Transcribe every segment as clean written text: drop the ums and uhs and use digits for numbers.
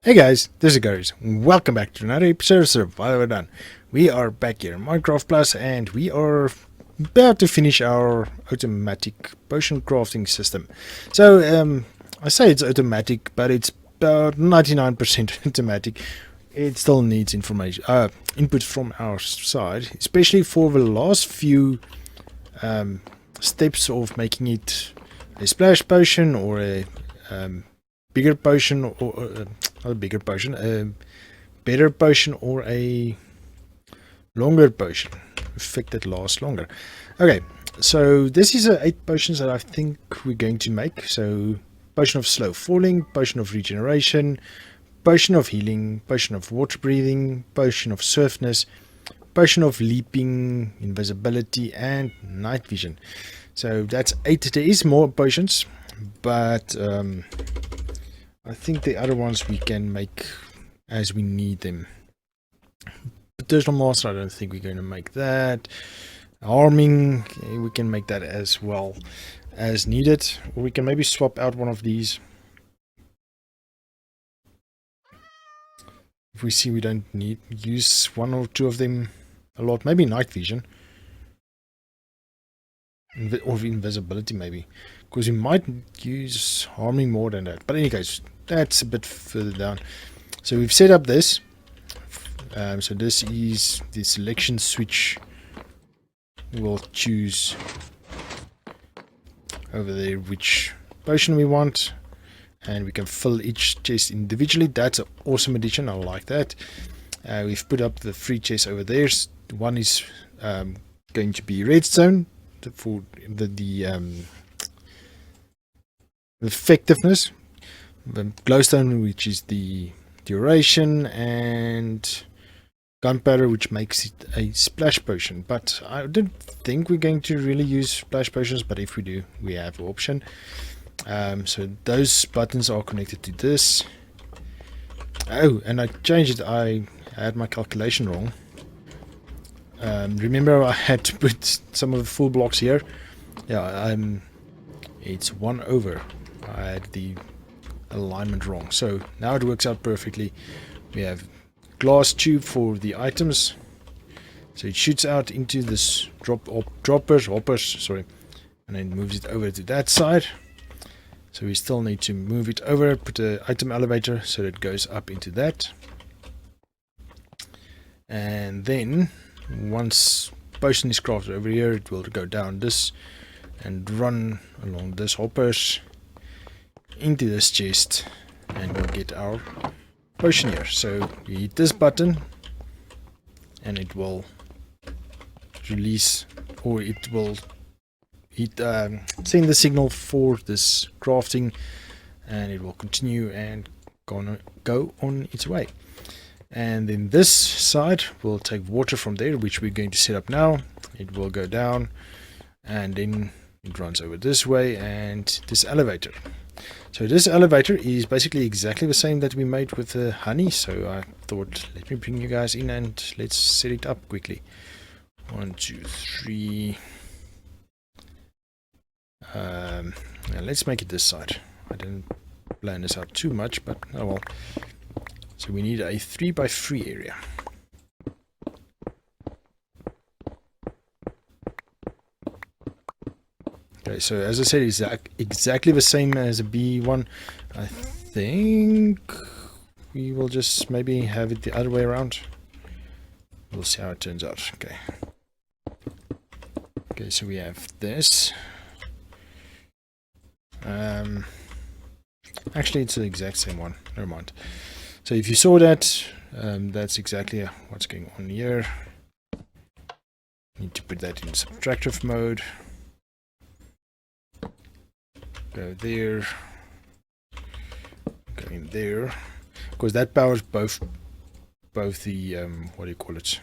Hey guys, this is Garies. Welcome back to another episode of Survival Done. We are back here in Minecraft Plus and we are about to finish our automatic potion crafting system. So, I say it's automatic, but it's about 99% automatic. It still needs input from our side, especially for the last few steps of making it a splash potion or a bigger potion or not a bigger potion, a better potion or a longer potion, effect that lasts longer. Okay, so this is 8 potions that I think we're going to make. So potion of slow falling, potion of regeneration, potion of healing, potion of water breathing, potion of swiftness, potion of leaping, invisibility, and night vision. So that's 8. There is more potions, but I think the other ones we can make as we need them. Personal master, I don't think we're going to make that. Harming, okay, we can make that as well as needed. Or we can maybe swap out one of these. If we see we don't need use one or two of them a lot. Maybe night vision. Or invisibility maybe. Because we might use harming more than that. But in any case, that's a bit further down. So we've set up this. So this is the selection switch. We'll choose over there which potion we want, and we can fill each chest individually. That's an awesome addition. I like that. We've put up the free chest over there. One is going to be redstone for the effectiveness, the glowstone, which is the duration, and gunpowder, which makes it a splash potion. But I don't think we're going to really use splash potions, but if we do, we have the option. So those buttons are connected to this. Oh, and I changed it. I had my calculation wrong. Remember, I had to put some of the full blocks here. Yeah, it's 1 over. I had the alignment wrong, so now it works out perfectly. We have glass tube for the items, so it shoots out into this hoppers, sorry, and then moves it over to that side. So we still need to move it over, put an item elevator so that it goes up into that, and then once potion is crafted over here, it will go down this and run along this hoppers into this chest, and we'll get our potion here. So you hit this button and it will release, or it will send the signal for this crafting, and it will continue and go on its way. And then this side will take water from there, which we're going to set up now. It will go down and then it runs over this way, and this elevator. So this elevator is basically exactly the same that we made with the honey. So I thought, let me bring you guys in and let's set it up quickly. 1, 2, 3. Now let's make it this side. I didn't plan this out too much, but oh well. So we need a 3x3 area. Okay, so as I said, it's exactly the same as a B1. I think we will just maybe have it the other way around. We'll see how it turns out. Okay, so we have this. Actually, it's the exact same one. Never mind. So if you saw that, that's exactly what's going on here. Need to put that in subtractive mode. Go there. Go in there. Because that powers both the what do you call it?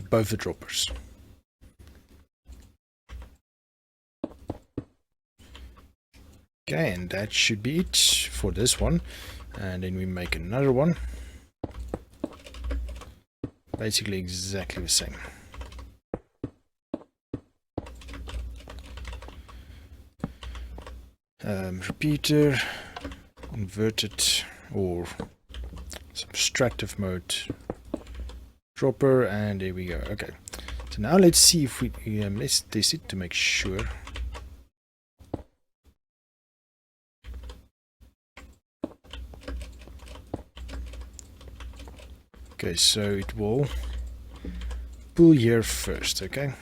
Both the droppers. Okay, and that should be it for this one. And then we make another one. Basically exactly the same. Repeater. inverted or subtractive mode dropper, and there we go. Okay, so now let's see if we let's test it to make sure. Okay, so it will pull here first. Okay.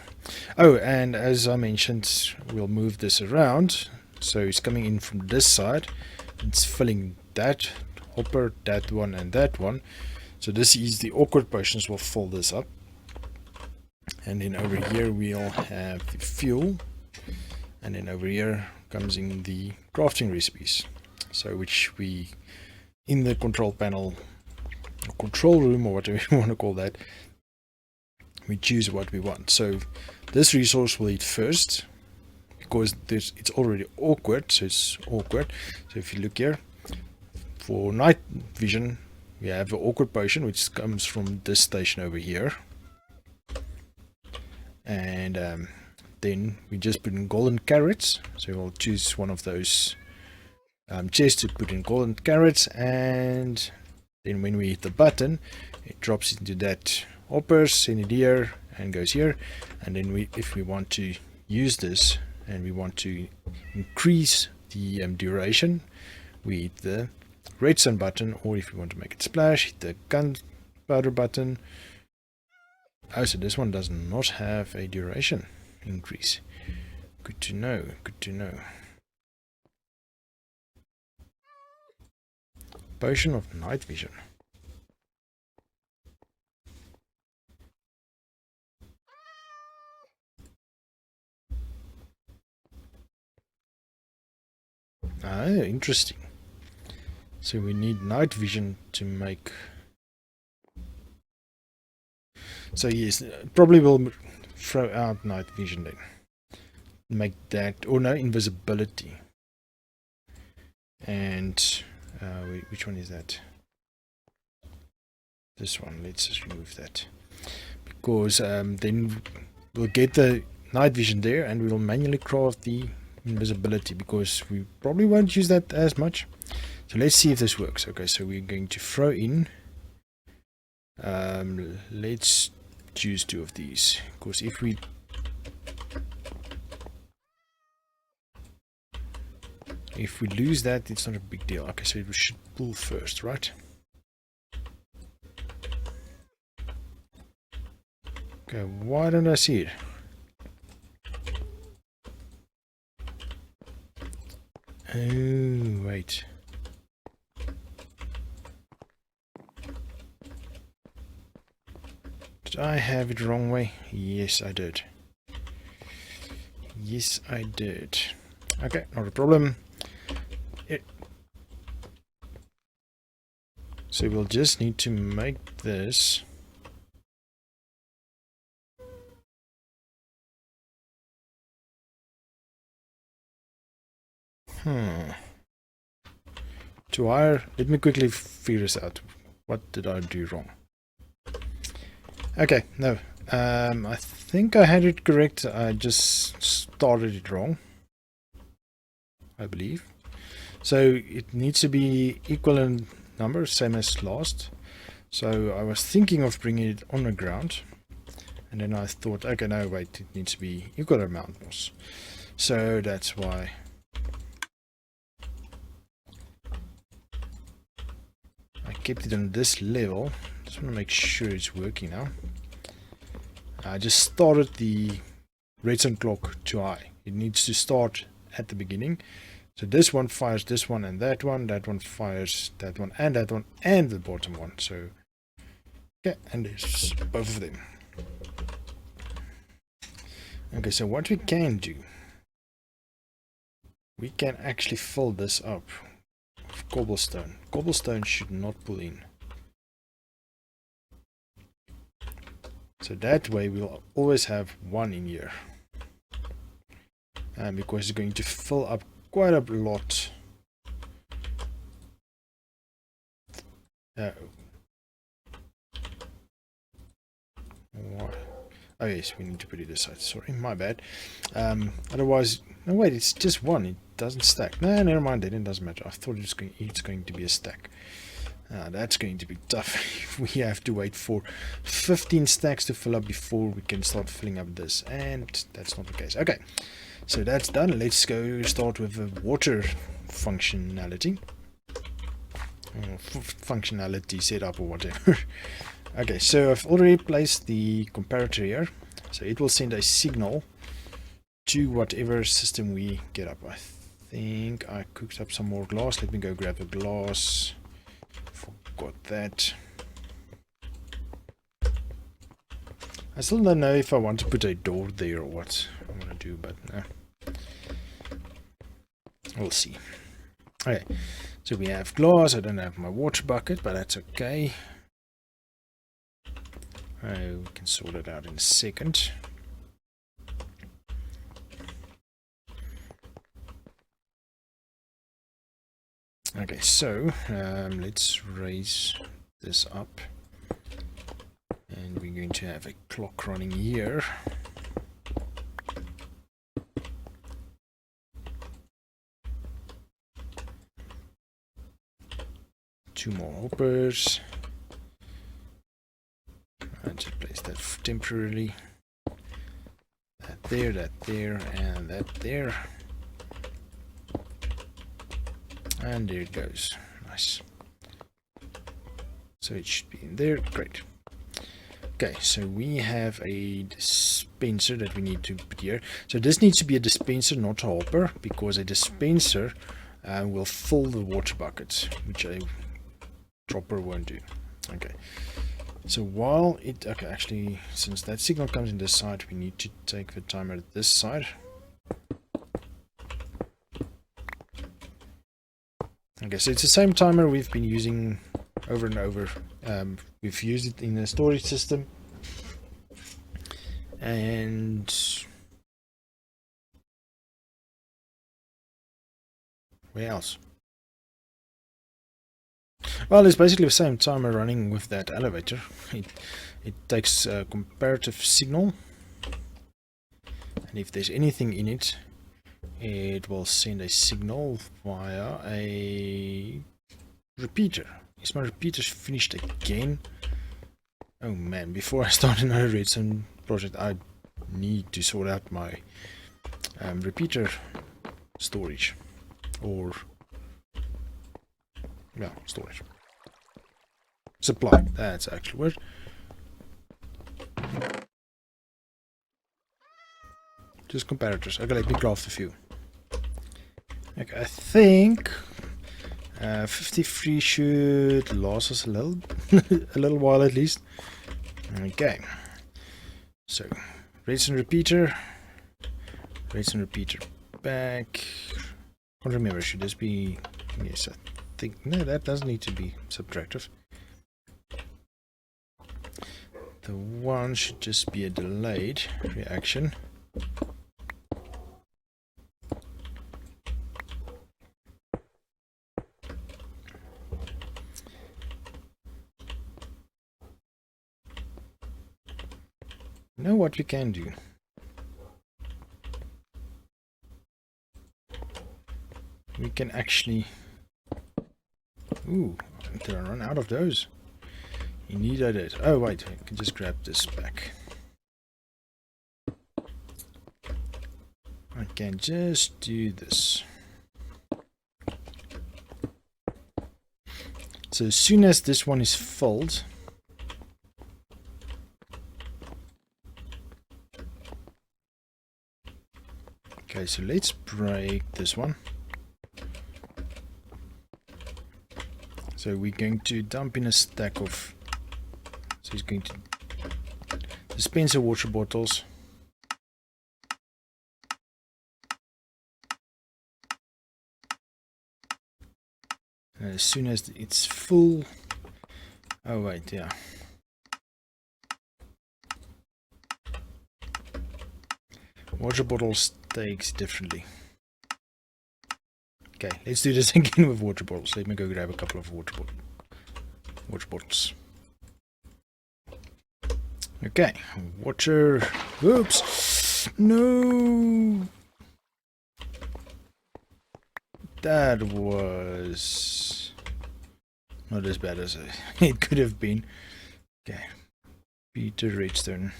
Oh, and as I mentioned, we'll move this around, so it's coming in from this side. It's filling that hopper, that one, and that one. So this is the awkward potions will fill this up. And then over here we'll have the fuel. And then over here comes in the crafting recipes. So which we, in the control panel, control room, or whatever you want to call that, we choose what we want. So this resource will eat first, because it's already awkward, so it's awkward. So if you look here, for night vision, we have an awkward potion which comes from this station over here, and then we just put in golden carrots. So we'll choose one of those chests to put in golden carrots, and then when we hit the button, it drops into that hopper, send it here, and goes here. And then if we want to use this and we want to increase the duration, we hit the redstone button, or if you want to make it splash, hit the gunpowder button. Oh, so this one does not have a duration increase. Good to know, good to know. Potion of night vision. Ah, interesting. So we need night vision to make. So yes, probably will throw out night vision then. Make that, or no, invisibility. And wait, which one is that? This one. Let's just remove that, because then we'll get the night vision there, and we'll manually craft the invisibility, because we probably won't use that as much. So let's see if this works. Okay, so we're going to throw in, let's choose 2 of these, because if we lose that, it's not a big deal. Okay, so we should pull first, right? Okay, why don't I see it? Oh, wait. Did I have it the wrong way? Yes, I did. Yes, I did. Okay, not a problem. So we'll just need to make this. To hire, let me quickly figure this out. What did I do wrong? Okay, no. I think I had it correct. I just started it wrong, I believe. So it needs to be equal in number, same as last. So I was thinking of bringing it on the ground, and then I thought, okay, no, wait, it needs to be equal amount moss. So that's why. I kept it on this level. Just want to make sure it's working now. I just started the redstone clock too high. It needs to start at the beginning. So this one fires this one and that one. That one fires that one and the bottom one. So yeah, and there's both of them. Okay, so what we can do, we can actually fill this up with cobblestone. Cobblestone should not pull in. So that way we'll always have one in here. And because it's going to fill up quite a lot. Oh yes, we need to put it aside. Sorry, my bad. Otherwise, no wait, it's just one. doesn't stack. No, never mind, then it doesn't matter. I thought it's going to be a stack. That's going to be tough if we have to wait for 15 stacks to fill up before we can start filling up this, and that's not the case. Okay, so that's done. Let's go start with the water functionality. Functionality setup or whatever. Okay, so I've already placed the comparator here, so it will send a signal to whatever system we get up. I think I cooked up some more glass. Let me go grab the glass. Forgot that. I still don't know if I want to put a door there or what I'm gonna do, but we'll see. Okay, so we have glass. I don't have my water bucket, but that's okay. We can sort it out in a second. Okay, so let's raise this up, and we're going to have a clock running here. Two more hoppers. And just place that temporarily. That there, and that there. And there it goes. Nice. So it should be in there. Great. Okay, so we have a dispenser that we need to put here. So this needs to be a dispenser, not a hopper, because a dispenser will fill the water buckets, which a dropper won't do. Okay. So while it, okay, actually, since that signal comes in this side, we need to take the timer at this side. Okay, so it's the same timer we've been using over and over. We've used it in the storage system. And where else? Well, it's basically the same timer running with that elevator. It takes a comparative signal, and if there's anything in it, it will send a signal via a repeater. Is my repeater finished again? Oh man, before I start another redstone project, I need to sort out my repeater storage, or yeah, storage. Supply, that's actually word. Just comparators. Okay, let me craft a few. Okay, I think 53 should last us a little while at least. Okay, so redstone repeater back. Can't remember, should this be, yes, I think, no, that doesn't need to be subtractive. The one should just be a delayed reaction. You know what we can do? We can actually... Ooh, did I run out of those? Indeed I did. Oh wait, I can just grab this back. I can just do this. So as soon as this one is filled, okay, so let's break this one. So we're going to dump in a stack of, so he's going to dispense the water bottles. And as soon as it's full, oh wait, yeah. Water bottles takes differently. Okay, let's do this again with water bottles. Let me go grab a couple of water bottles. Okay, water. Oops. No. that was not as bad as it could have been. Okay, Peter Redstone.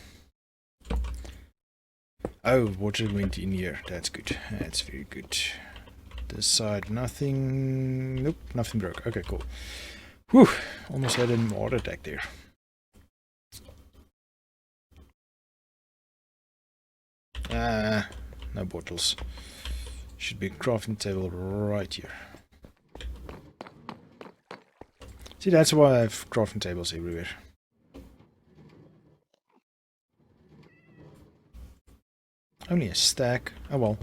Oh, water went in here. That's good. That's very good. This side, nothing. Nope, nothing broke. Okay, cool. Whew, almost had a heart attack there. No bottles. Should be a crafting table right here. See, that's why I have crafting tables everywhere. Only a stack. Oh well.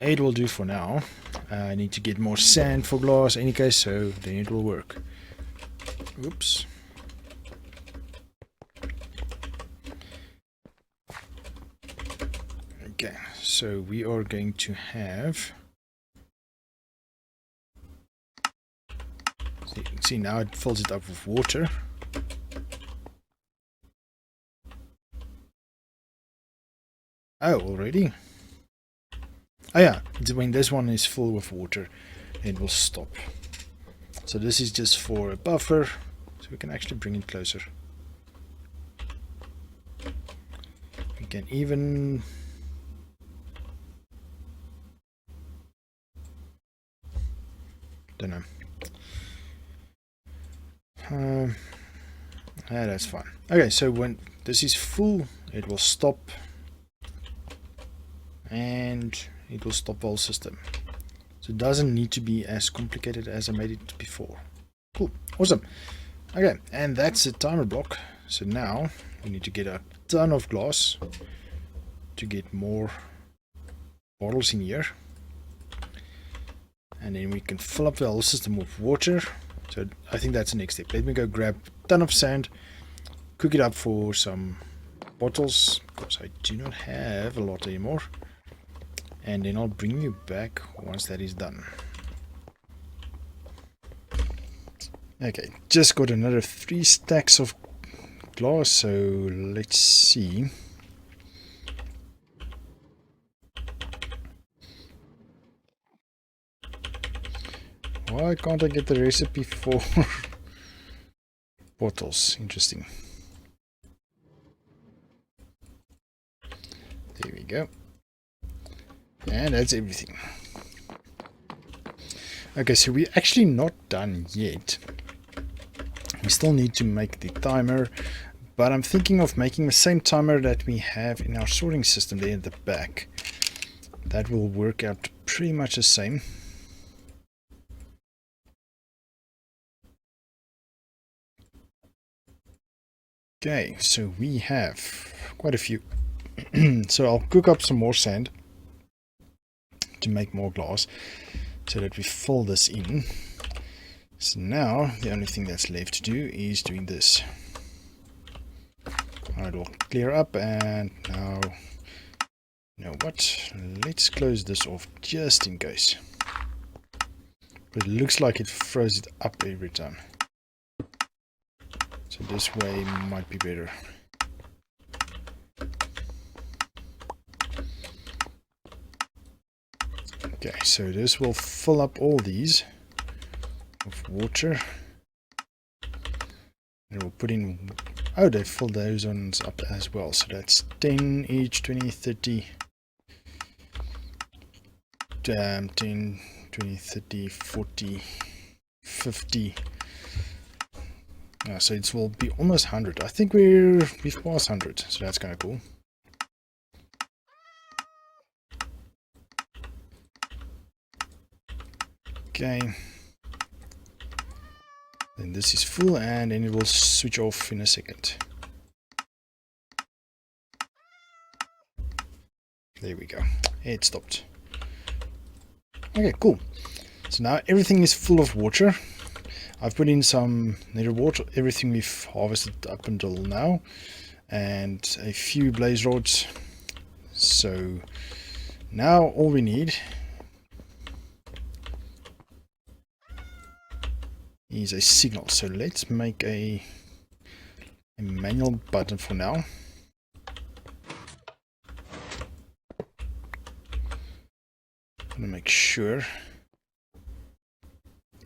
8 will do for now. I need to get more sand for glass in any case, so then it will work. Oops. Okay, so we are going to have... See, now it fills it up with water. Oh, already? Oh yeah, when this one is full with water, it will stop. So this is just for a buffer, so we can actually bring it closer. We can even... don't know. That's fine. Okay, so when this is full, it will stop. And it will stop the whole system. So it doesn't need to be as complicated as I made it before. Cool, awesome. Okay, and that's a timer block. So now we need to get a ton of glass to get more bottles in here. And then we can fill up the whole system with water. So I think that's the next step. Let me go grab a ton of sand, cook it up for some bottles, because I do not have a lot anymore. And then I'll bring you back once that is done. Okay, just got another 3 stacks of glass, so let's see. Why can't I get the recipe for bottles? Interesting. There we go. And that's everything. Okay, so we're actually not done yet. We still need to make the timer, but I'm thinking of making the same timer that we have in our sorting system there at the back. That will work out pretty much the same. Okay, so we have quite a few. So I'll cook up some more sand to make more glass so that we fill this in. So now the only thing that's left to do is doing this. It will clear up, and now, you know what, let's close this off just in case. But it looks like it froze it up every time. So this way might be better. Okay, so this will fill up all these with water. And we'll put in... oh, they fill those ones up as well. So that's 10 each, 20, 30, 10, 20, 30, 40, 50. So it will be almost 100. I think we've passed 100, so that's kind of cool. Okay, then this is full, and then it will switch off in a second. There we go, it stopped. Okay, cool. So now everything is full of water. I've put in some nether water, everything we've harvested up until now, and a few blaze rods. So now all we need is a signal. So let's make a manual button for now. I'm gonna make sure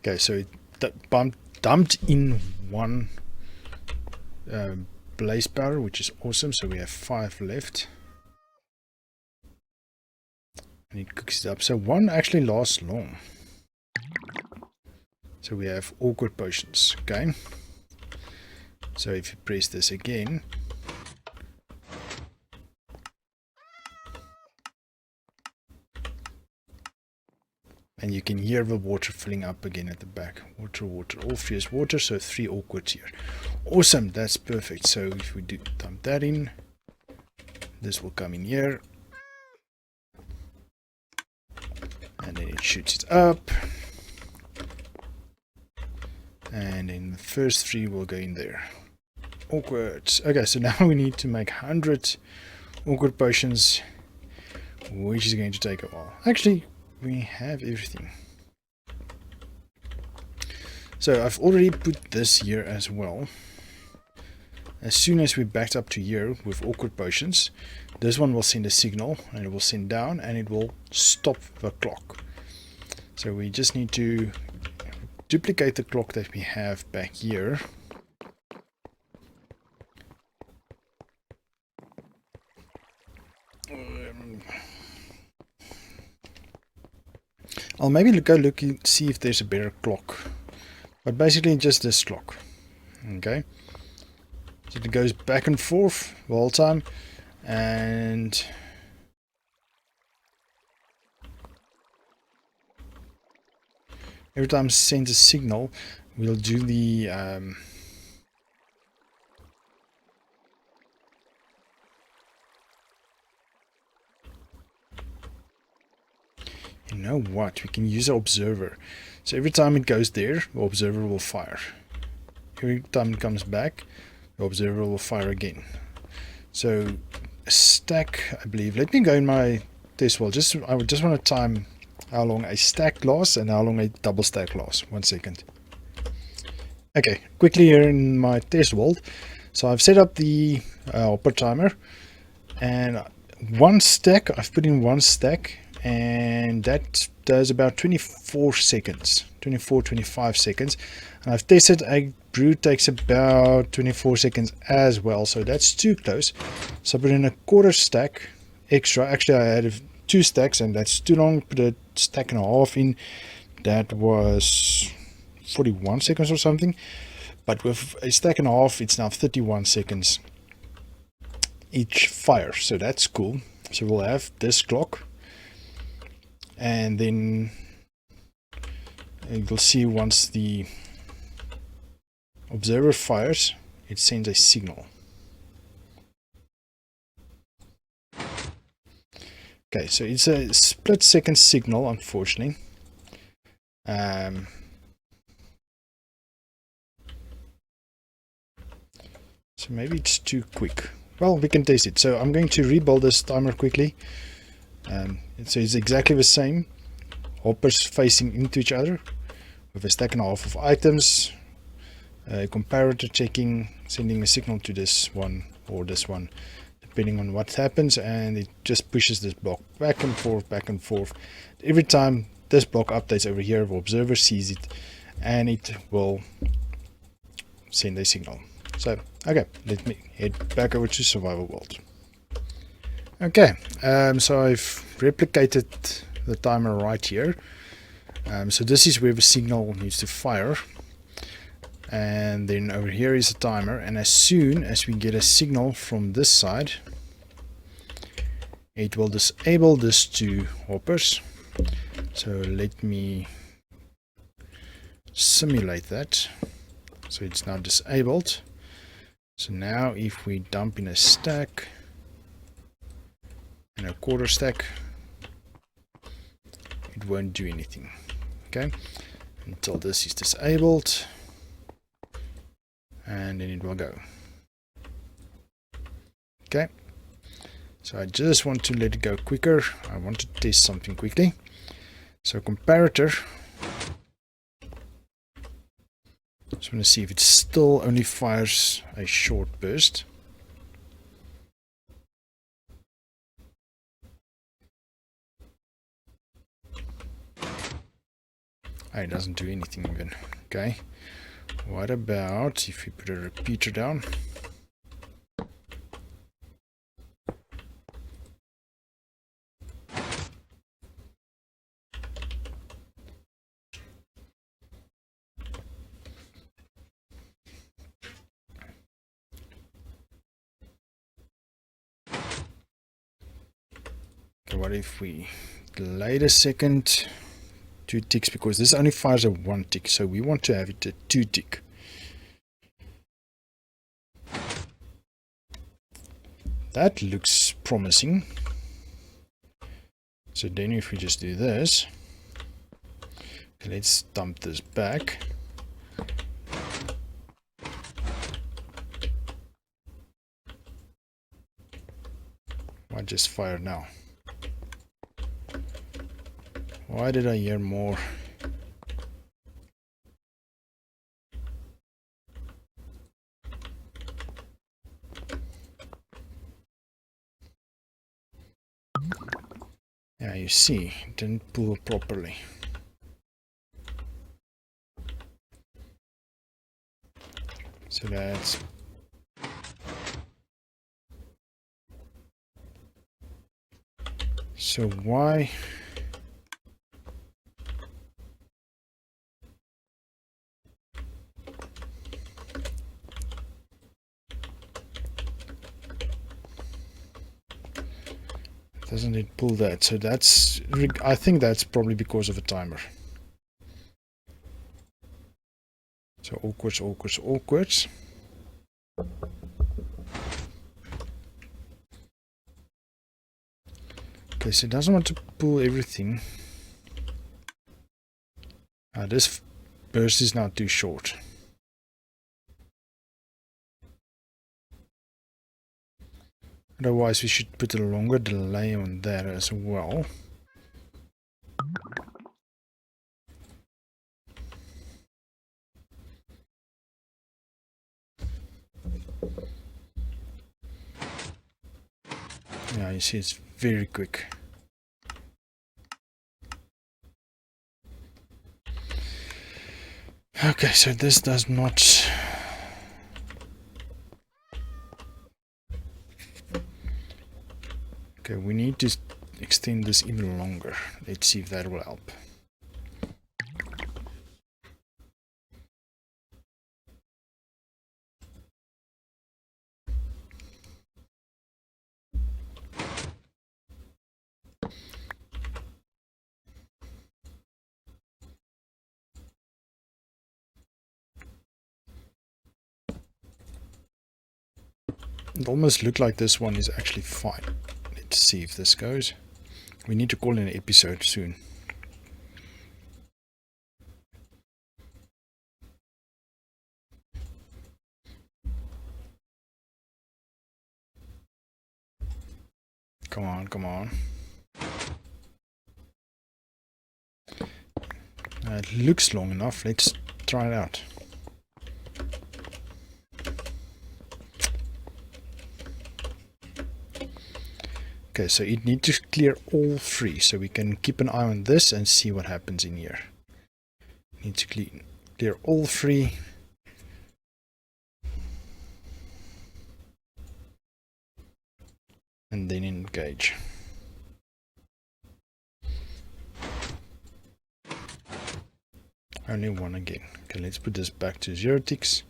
Okay, so it dumped in one blaze powder, which is awesome. So we have 5 left. And it cooks it up. So one actually lasts long. So we have awkward potions. Okay. So if you press this again, and you can hear the water filling up again at the back. Water, water, all fierce water. So 3 awkward here. Awesome, that's perfect. So if we do dump that in, this will come in here. And then it shoots it up. And then the first 3 will go in there. Awkward. Okay, so now we need to make 100 awkward potions, which is going to take a while. Actually, we have everything. So I've already put this here as well. As soon as we backed up to here with awkward potions, this one will send a signal and it will send down and it will stop the clock. So we just need to duplicate the clock that we have back here. I'll maybe go look and see if there's a better clock, but basically just this clock. Okay, so it goes back and forth the whole time, and every time it sends a signal, we'll do the you know what, we can use an observer. So every time it goes there, the observer will fire. Every time it comes back, the observer will fire again. So a stack, I believe. Let me go in my test world. I would just want to time how long a stack lasts and how long a double stack lasts. 1 second. Okay, quickly here in my test world. So I've set up the hopper timer, and one stack, I've put in 1 stack, and that does about 24 seconds, 25 seconds. And I've tested a brew takes about 24 seconds as well, so that's too close. So I put in a 1/4 stack extra. Actually, I had 2 stacks and that's too long. Put a stack and a half in, that was 41 seconds or something. But with a stack and a half, it's now 31 seconds each fire, so that's cool. So we'll have this clock, and then you'll see once the observer fires, it sends a signal. Okay, so it's a split second signal, unfortunately. So maybe it's too quick. Well, we can test it. So I'm going to rebuild this timer quickly. So it's exactly the same. Hoppers facing into each other with a stack and a half of items. Comparator checking, sending a signal to this one or this one, depending on what happens, and it just pushes this block back and forth, back and forth. Every time this block updates over here, the observer sees it and it will send a signal. So, okay, let me head back over to survival world. Okay, so I've replicated the timer right here. So this is where the signal needs to fire. And then over here is the timer, and as soon as we get a signal from this side, it will disable this 2 hoppers. So let me simulate that. So it's now disabled. So now if we dump in a stack and a 1/4 stack, it won't do anything. Okay, until this is disabled, and then it will go. Okay, so I just want to let it go quicker. I want to test something quickly. So comparator, just want to see if it still only fires a short burst. Oh, it doesn't do anything even. Okay. What about if we put a repeater down? Okay, what if we delay a second? 2 ticks, because this only fires a 1 tick, so we want to have it a 2 tick. That looks promising. So then if we just do this, okay, let's dump this back. Why just fire now? Why did I hear more? Yeah, you see, it didn't pull properly. So that's... So why... doesn't it pull that? So that's... I think that's probably because of a timer. So awkward, awkward, awkward. Okay, so it doesn't want to pull everything. This burst is now too short. Otherwise, we should put a longer delay on that as well. Yeah, you see, it's very quick. Okay, so this does not... Okay, we need to extend this even longer. Let's see if that will help. It almost looked like this one is actually fine. Let's see if this goes. We need to call in an episode soon. Come on, come on. It looks long enough. Let's try it out. Okay, so it needs to clear all 3, so we can keep an eye on this and see what happens in here. Need to clear all 3. And then engage. Only 1 again. Okay, let's put this back to 0 ticks.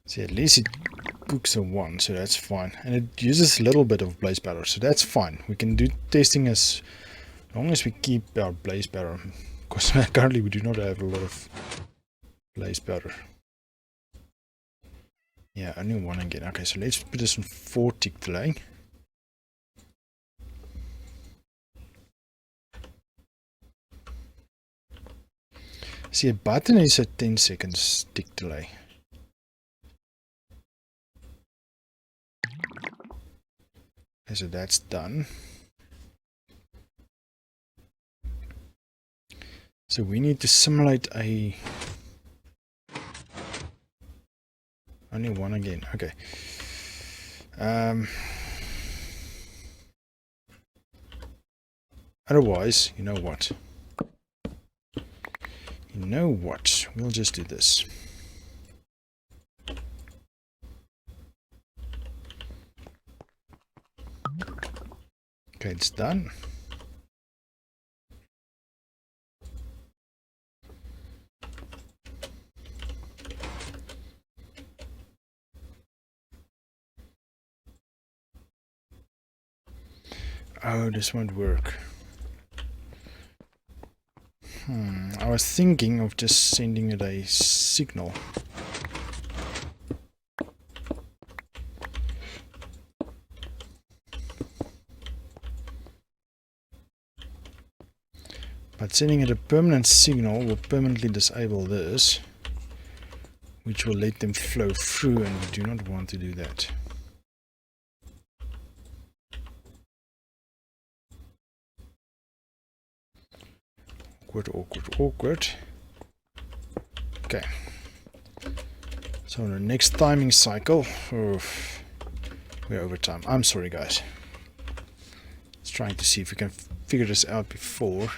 See, at least it cooks a 1, so that's fine. And it uses a little bit of blaze powder, so that's fine. We can do testing as long as we keep our blaze powder. Because currently we do not have a lot of blaze powder. Yeah, only 1 again. Okay, so let's put this on 4 tick delay. See, a button is a 10 seconds tick delay. Okay, so that's done. So we need to simulate a... Only one again. Okay. Otherwise, you know what? You know what? We'll just do this. Okay, it's done. Oh, this won't work. I was thinking of just sending it a signal. But sending it a permanent signal will permanently disable this, which will let them flow through, and we do not want to do that. Awkward, awkward, awkward. Okay. So the next timing cycle, we're over time. I'm sorry, guys. Let's try to see if we can figure this out before.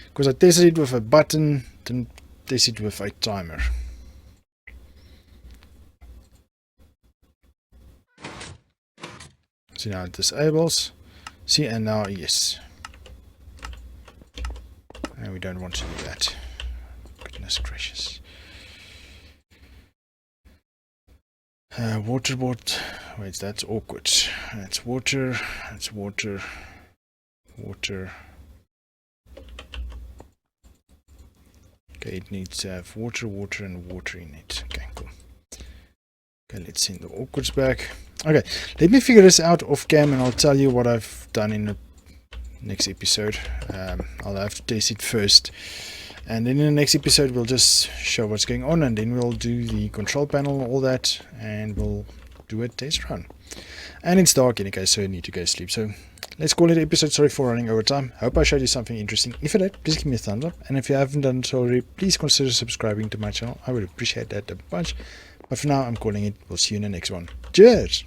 Because I tested it with a button, didn't test it with a timer. See, now it disables. See, and now yes. And we don't want to do that. Goodness gracious. Water. Wait, that's awkward. That's water. That's water. Water. Okay, it needs to have water, water, and water in it. Okay, cool. Okay, let's send the awkwards back. Okay, let me figure this out off cam, and I'll tell you what I've done in the next episode. I'll have to test it first, and then in the next episode we'll just show what's going on, and then we'll do the control panel, all that, and we'll do a test run. And it's dark anyway, so I need to go sleep. So let's call it an episode. Sorry for running over time. Hope I showed you something interesting. If I did, please give me a thumbs up, and if you haven't done so already, please consider subscribing to my channel. I would appreciate that a bunch. But for now, I'm calling it. We'll see you in the next one. Cheers!